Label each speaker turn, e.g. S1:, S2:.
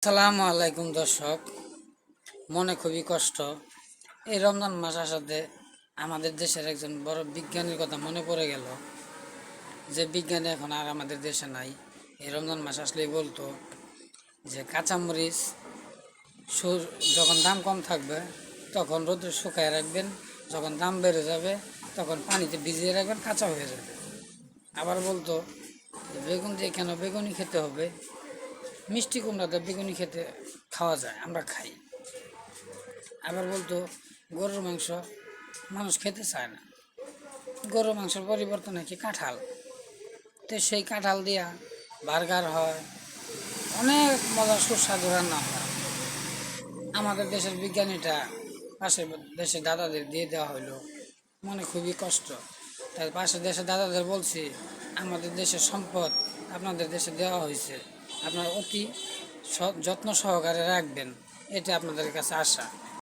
S1: আসসালামু আলাইকুম দর্শক, মনে খুবই কষ্ট। এই রমজান মাস আসাতে আমাদের দেশের একজন বড় বিজ্ঞানীর কথা মনে পড়ে গেল, যে বিজ্ঞানী এখন আর আমাদের দেশে নাই। এই রমজান মাস আসলেই বলতো যে কাঁচামরিচ যখন দাম কম থাকবে তখন রোদে শুকায় রাখবেন, যখন দাম বেড়ে যাবে তখন পানিতে ভিজিয়ে রাখবেন, কাঁচা হয়ে যাবে। আবার বলতো বেগুন দিয়ে কেন বেগুনি খেতে হবে, মিষ্টি কুমড়াতে বেগুনি খেতে খাওয়া যায়, আমরা খাই। আবার বলতো গরুর মাংস মানুষ খেতে চায় না, গরুর মাংসের পরিবর্তে নাকি কাঁঠাল, তো সেই কাঁঠাল দিয়া বার্গার হয়, অনেক মজার সুস্বাদু রান্না হয়। আমাদের দেশের বিজ্ঞানীটা পাশের দেশের দাদাদের দিয়ে দেওয়া হইলো, মনে খুবই কষ্ট। তাই পাশের দেশের দাদাদের বলছি, আমাদের দেশের সম্পদ আপনাদের দেশে দেওয়া হয়েছে, আপনারা অতি যত্ন সহকারে রাখবেন, এটা আপনাদের কাছে আশা।